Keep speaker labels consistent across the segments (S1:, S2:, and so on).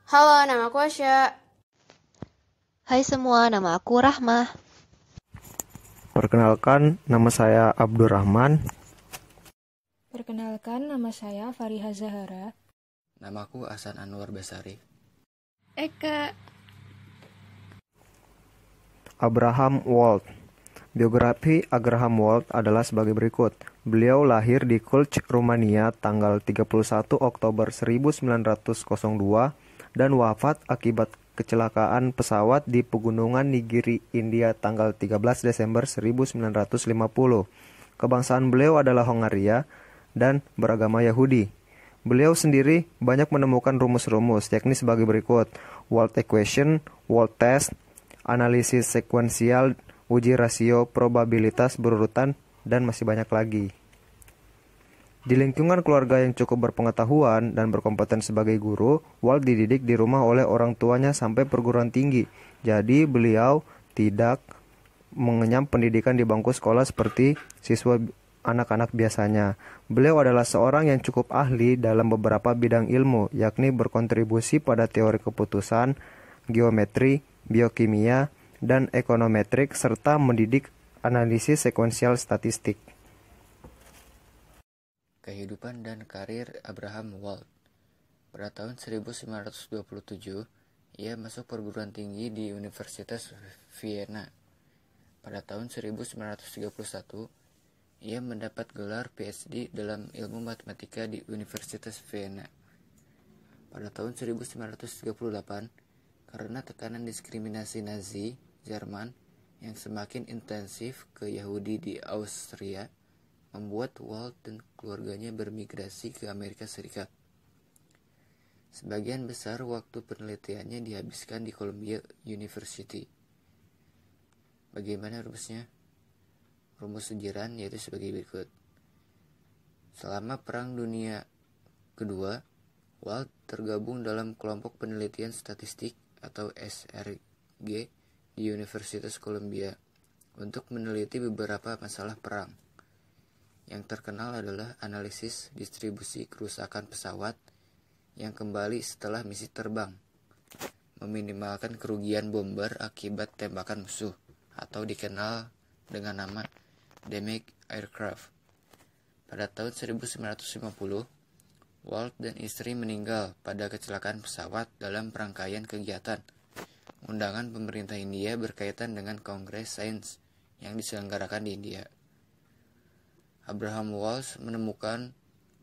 S1: Halo, nama aku Asya.
S2: Hai semua, nama aku Rahmah.
S3: Perkenalkan, nama saya Abdurrahman.
S4: Perkenalkan, nama saya Fariha Zahara.
S5: Namaku Hasan Anwar Basari.
S1: Eka.
S3: Abraham Wald. Biografi Abraham Wald adalah sebagai berikut. Beliau lahir di Cluj, Rumania tanggal 31 Oktober 1902 dan wafat akibat kecelakaan pesawat di pegunungan Nigiri, India tanggal 13 Desember 1950. Kebangsaan beliau adalah Hongaria dan beragama Yahudi. Beliau sendiri banyak menemukan rumus-rumus, yakni sebagai berikut: Wald equation, Wald test, analisis sekuensial, uji rasio, probabilitas berurutan, dan masih banyak lagi. Di lingkungan keluarga yang cukup berpengetahuan dan berkompeten sebagai guru, Wald dididik di rumah oleh orang tuanya sampai perguruan tinggi. Jadi beliau tidak mengenyam pendidikan di bangku sekolah seperti siswa anak-anak biasanya. Beliau adalah seorang yang cukup ahli dalam beberapa bidang ilmu, yakni berkontribusi pada teori keputusan, geometri, biokimia, dan ekonometrik, serta mendidik analisis sekuensial statistik.
S5: Kehidupan dan karir Abraham Wald. Pada tahun 1927, ia masuk perguruan tinggi di Universitas Vienna. Pada tahun 1931, ia mendapat gelar PhD dalam ilmu matematika di Universitas Vienna. Pada tahun 1938, karena tekanan diskriminasi Nazi Jerman yang semakin intensif ke Yahudi di Austria, membuat Wald dan keluarganya bermigrasi ke Amerika Serikat. Sebagian besar waktu penelitiannya dihabiskan di Columbia University. Bagaimana rumusnya? Rumus ujiran yaitu sebagai berikut. Selama Perang Dunia Kedua, Wald tergabung dalam kelompok penelitian statistik atau SRG di Universitas Columbia untuk meneliti beberapa masalah perang. Yang terkenal adalah analisis distribusi kerusakan pesawat yang kembali setelah misi terbang, meminimalkan kerugian bomber akibat tembakan musuh, atau dikenal dengan nama damaged aircraft. Pada tahun 1950, Wald dan istri meninggal pada kecelakaan pesawat dalam rangkaian kegiatan undangan pemerintah India berkaitan dengan Kongres Sains yang diselenggarakan di India. Abraham Wald menemukan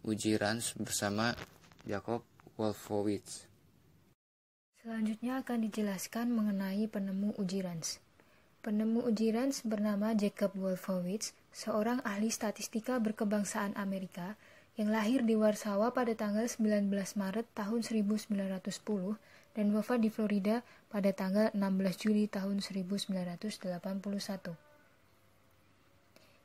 S5: uji Rans bersama Jacob Wolfowitz.
S4: Selanjutnya akan dijelaskan mengenai penemu uji Rans. Penemu uji Rans bernama Jacob Wolfowitz, seorang ahli statistika berkebangsaan Amerika yang lahir di Warsawa pada tanggal 19 Maret tahun 1910 dan wafat di Florida pada tanggal 16 Juli tahun 1981.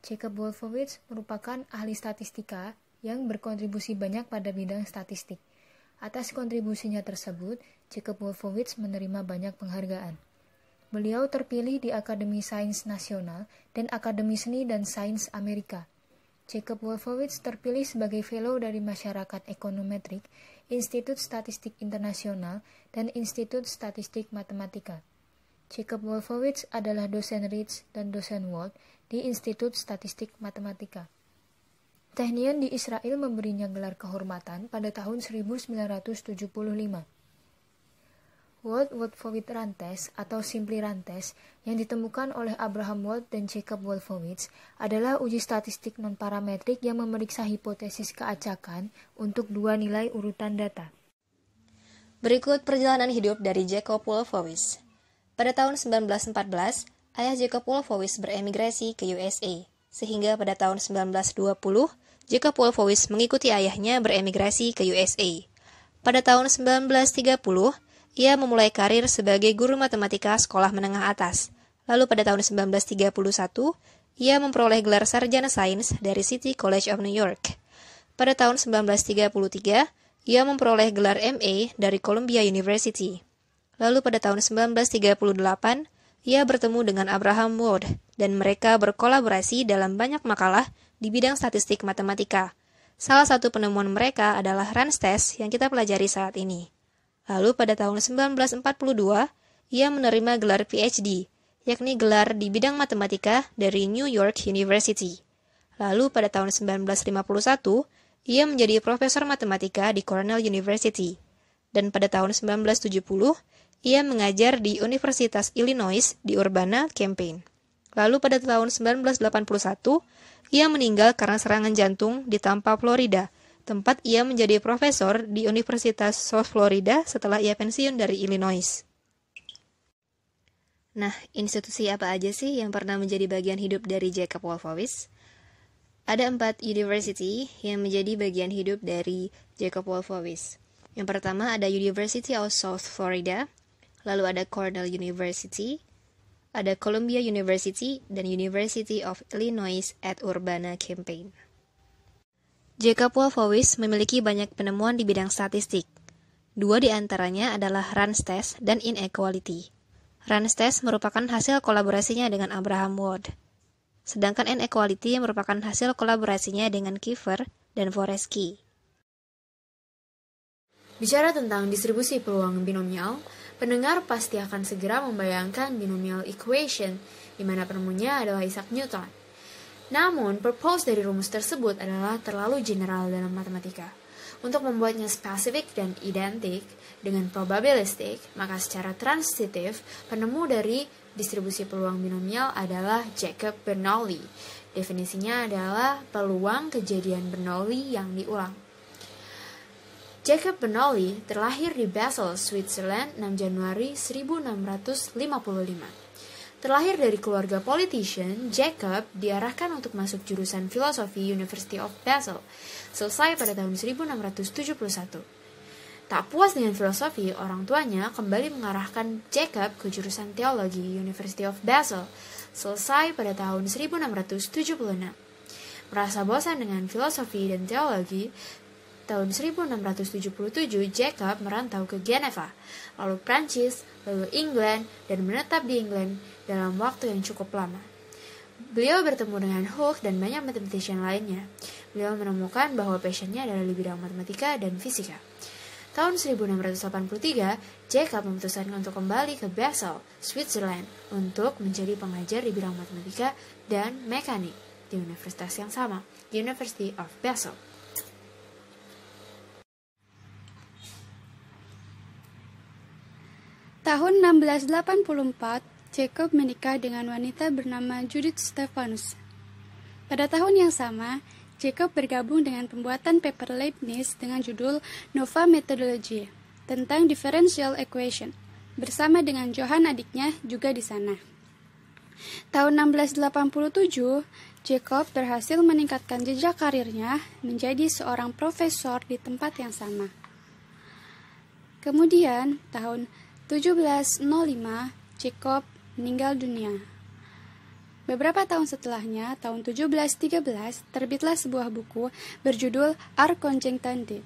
S4: Jacob Wolfowitz merupakan ahli statistika yang berkontribusi banyak pada bidang statistik. Atas kontribusinya tersebut, Jacob Wolfowitz menerima banyak penghargaan. Beliau terpilih di Akademi Sains Nasional dan Akademi Seni dan Sains Amerika. Jacob Wolfowitz terpilih sebagai fellow dari Masyarakat Ekonometrik, Institut Statistik Internasional, dan Institut Statistik Matematika. Jacob Wolfowitz adalah dosen Ritz dan dosen Wald di Institut Statistik Matematika. Technion di Israel memberinya gelar kehormatan pada tahun 1975. Wald-Wolfowitz Rantes atau Simply Rantes yang ditemukan oleh Abraham Wald dan Jacob Wolfowitz adalah uji statistik non-parametrik yang memeriksa hipotesis keacakan untuk dua nilai urutan data.
S2: Berikut perjalanan hidup dari Jacob Wolfowitz. Pada tahun 1914, ayah Jacob Wolfowitz beremigrasi ke USA, sehingga pada tahun 1920, Jacob Wolfowitz mengikuti ayahnya beremigrasi ke USA. Pada tahun 1930, ia memulai karir sebagai guru matematika sekolah menengah atas. Lalu pada tahun 1931, ia memperoleh gelar sarjana sains dari City College of New York. Pada tahun 1933, ia memperoleh gelar MA dari Columbia University. Lalu pada tahun 1938, ia bertemu dengan Abraham Wald dan mereka berkolaborasi dalam banyak makalah di bidang statistik matematika. Salah satu penemuan mereka adalah Rans test yang kita pelajari saat ini. Lalu pada tahun 1942, ia menerima gelar PhD, yakni gelar di bidang matematika dari New York University. Lalu pada tahun 1951, ia menjadi profesor matematika di Cornell University. Dan pada tahun 1970, ia mengajar di Universitas Illinois di Urbana-Champaign. Lalu pada tahun 1981, ia meninggal karena serangan jantung di Tampa, Florida, tempat ia menjadi profesor di Universitas South Florida setelah ia pensiun dari Illinois. Nah, institusi apa aja sih yang pernah menjadi bagian hidup dari Jacob Wolfowitz? Ada 4 university yang menjadi bagian hidup dari Jacob Wolfowitz. Yang pertama ada University of South Florida, lalu ada Cornell University, ada Columbia University, dan University of Illinois at Urbana-Champaign. Jacob Wolfowitz memiliki banyak penemuan di bidang statistik. 2 di antaranya adalah Rand's test dan inequality. Rand's test merupakan hasil kolaborasinya dengan Abraham Wald. Sedangkan inequality merupakan hasil kolaborasinya dengan Kiefer dan Forestky.
S1: Bicara tentang distribusi peluang binomial, pendengar pasti akan segera membayangkan binomial equation, di mana penemunya adalah Isaac Newton. Namun, purpose dari rumus tersebut adalah terlalu general dalam matematika. Untuk membuatnya spesifik dan identik dengan probabilistik, maka secara transitif, penemu dari distribusi peluang binomial adalah Jacob Bernoulli. Definisinya adalah peluang kejadian Bernoulli yang diulang. Jacob Bernoulli terlahir di Basel, Switzerland, 6 Januari 1655. Terlahir dari keluarga politician, Jacob diarahkan untuk masuk jurusan filosofi University of Basel, selesai pada tahun 1671. Tak puas dengan filosofi, orang tuanya kembali mengarahkan Jacob ke jurusan teologi University of Basel, selesai pada tahun 1676. Merasa bosan dengan filosofi dan teologi, tahun 1677 Jacob merantau ke Geneva, lalu Prancis, lalu England, dan menetap di England dalam waktu yang cukup lama. Beliau bertemu dengan Hooke dan banyak mathematician lainnya. Beliau menemukan bahwa passionnya adalah di bidang matematika dan fisika. Tahun 1683, Jacob memutuskan untuk kembali ke Basel, Switzerland, untuk menjadi pengajar di bidang matematika dan mekanik di universitas yang sama, University of Basel.
S6: Tahun 1684, Jacob menikah dengan wanita bernama Judith Stephanus. Pada tahun yang sama, Jacob bergabung dengan pembuatan paper Leibniz dengan judul Nova Methodology tentang differential equation, bersama dengan Johann adiknya juga di sana. Tahun 1687, Jacob berhasil meningkatkan jejak karirnya menjadi seorang profesor di tempat yang sama. Kemudian, tahun 1705, Jacob meninggal dunia. Beberapa tahun setelahnya, tahun 1713, terbitlah sebuah buku berjudul Our Conjectante,